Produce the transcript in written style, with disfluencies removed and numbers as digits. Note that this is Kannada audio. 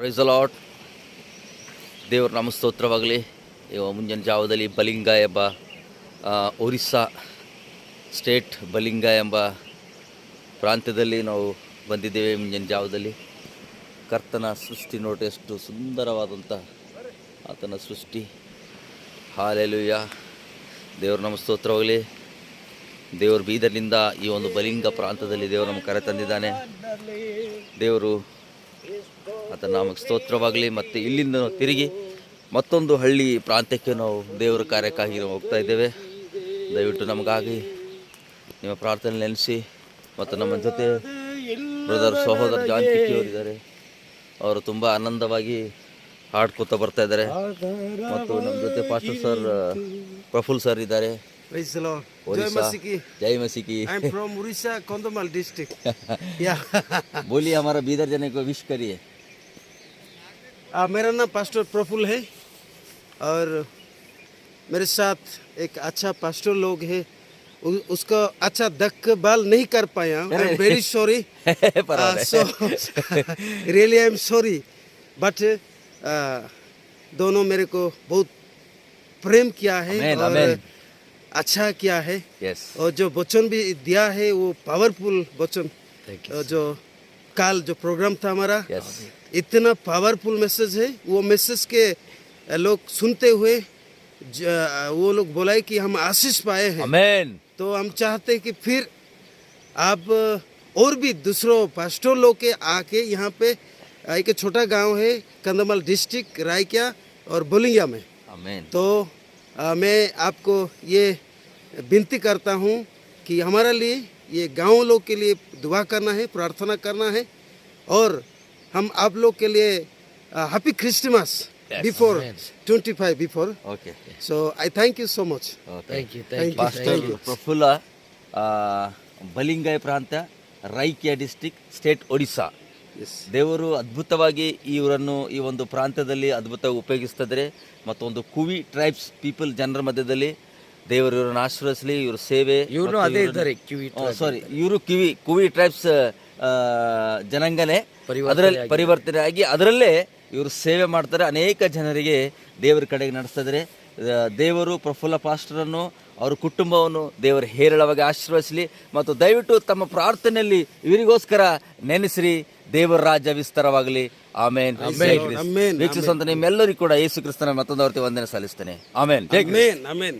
Price lord. ದೇವ್ರ ನಾಮ ಸ್ತೋತ್ರವಾಗಲಿ. ಮುಂಜಾನೆ ಜಾವದಲ್ಲಿ ಬಲಿಂಗ ಎಂಬ ಒರಿಸ್ಸಾ ಸ್ಟೇಟ್ ಬಲಿಂಗ ಎಂಬ ಪ್ರಾಂತ್ಯದಲ್ಲಿ ನಾವು ಬಂದಿದ್ದೇವೆ. ಮುಂಜಾನೆ ಜಾವದಲ್ಲಿ ಕರ್ತನ ಸೃಷ್ಟಿ ನೋಡಿ, ಎಷ್ಟು ಸುಂದರವಾದಂಥ ಆತನ ಸೃಷ್ಟಿ. ಹಾಲೆಲೂಯ. ದೇವ್ರ ನಾಮ ಸ್ತೋತ್ರವಾಗಲಿ. ದೇವರು ಬೀದರ್ನಿಂದ ಈ ಒಂದು ಬಲಿಂಗ ಪ್ರಾಂತದಲ್ಲಿ ದೇವರು ನಮ್ಮ ಕರೆ ತಂದಿದ್ದಾನೆ. ದೇವರು ಆತನ ನಾಮಕ್ಕೆ ಸ್ತೋತ್ರವಾಗಲಿ. ಮತ್ತು ಇಲ್ಲಿಂದ ನಾವು ತಿರುಗಿ ಮತ್ತೊಂದು ಹಳ್ಳಿ ಪ್ರಾಂತ್ಯಕ್ಕೆ ನಾವು ದೇವರ ಕಾರ್ಯಕ್ಕಾಗಿ ನಾವು ಹೋಗ್ತಾ ಇದ್ದೇವೆ. ದಯವಿಟ್ಟು ನಮಗಾಗಿ ನಿಮ್ಮ ಪ್ರಾರ್ಥನೆ ನೆನೆಸಿ. ಮತ್ತು ನಮ್ಮ ಜೊತೆ ಬ್ರದರ್ ಸಹೋದರ ಜಾನ್ಕಿಯವರಿದ್ದಾರೆ. ಅವರು ತುಂಬ ಆನಂದವಾಗಿ ಹಾಡ್ಕೋತಾ ಬರ್ತಾ ಇದ್ದಾರೆ. ಮತ್ತು ನಮ್ಮ ಜೊತೆ ಪಾಸ್ಟರ್ ಸರ್ ಪ್ರಫುಲ್ ಸರ್ ಇದ್ದಾರೆ. जय मसीह की. I am from Orissa, Kandhamal district. Yeah. बोलिए हमारा बीदर जाने को विश करिए. मेरा नाम पास्टर प्रफुल्ल है और मेरे साथ एक अच्छा पास्टर लोग है. उसका अच्छा देखभाल नहीं कर पाया. I am very sorry. So really I am sorry. But दोनों मेरे को बहुत प्रेम किया है. Amen, और amen. अच्छा किया है. Yes. और जो वचन भी दिया है वो पावरफुल वचन. जो काल जो प्रोग्राम था हमारा, Yes. इतना पावरफुल मैसेज है. वो मैसेज के लोग सुनते हुए वो लोग बोला कि हम आशीष पाए हैं. Amen. तो हम चाहते हैं कि फिर आप और भी दूसरों पास्टर लोग के आके यहाँ पे एक छोटा गांव है कंधमाल डिस्ट्रिक्ट रायकिया और बोलिंगा में. Amen. तो मैं आपको ये विनती करता हूँ कि हमारे लिए ये गांव लोग के लिए दुआ करना है, प्रार्थना करना है. और हम आप लोग के लिए happy Christmas before 25 before. Okay. So I thank you so much. Thank you. Thank you. Pastor Praphulla, ಬಲಿಂಗಾಯ ಪ್ರಾಂತ್ಯ, Raikia district, state Odisha. Yes. ದೇವರು ಅದ್ಭುತವಾಗಿ ಇವರನ್ನು ಈ ಒಂದು ಪ್ರಾಂತ್ಯದಲ್ಲಿ ಅದ್ಭುತವಾಗಿ ಉಪಯೋಗಿಸ್ತಿದ್ದಾರೆ. ಮತ್ತು ಒಂದು ಕುವಿ ಟ್ರೈಬ್ಸ್ ಪೀಪಲ್ ಜನರ ಮಧ್ಯದಲ್ಲಿ ದೇವರು ಇವರನ್ನು ಆಶೀರ್ವದಿಸಲಿ. ಇವ್ರ ಸೇವೆ ಇವರು ಅದೇ ಇದ್ದಾರೆ ಇವರು ಕುವಿ ಟ್ರೈಬ್ಸ್ ಜನಾಂಗನೇ ಅದರಲ್ಲಿ ಪರಿವರ್ತನೆ ಆಗಿ ಅದರಲ್ಲೇ ಇವರು ಸೇವೆ ಮಾಡ್ತಾರೆ. ಅನೇಕ ಜನರಿಗೆ ದೇವರ ಕಡೆಗೆ ನಡೆಸ್ತಾ ಇದ್ದಾರೆ. ದೇವರು ಪ್ರಫುಲ್ಲ ಪಾಸ್ಟರನ್ನು ಅವರ ಕುಟುಂಬವನ್ನು ದೇವರು ಹೇರಳವಾಗಿ ಆಶೀರ್ವದಿಸಲಿ. ಮತ್ತು ದಯವಿಟ್ಟು ತಮ್ಮ ಪ್ರಾರ್ಥನೆಯಲ್ಲಿ ಇವರಿಗೋಸ್ಕರ ನೆನೆಸಿರಿ. ದೇವರ ರಾಜ್ಯ ವಿಸ್ತಾರವಾಗಲಿ. ಆಮೇನ್. ವೀಕ್ಷಿಸುವಂತ ನಿಮ್ಮೆಲ್ಲರಿಗೂ ಕೂಡ ಯೇಸು ಕ್ರಿಸ್ತನ ಮತ್ತೊಂದು ವಂದನೆ ಸಲ್ಲಿಸ್ತೇನೆ. ಆಮೇನ್. Amen. Amen.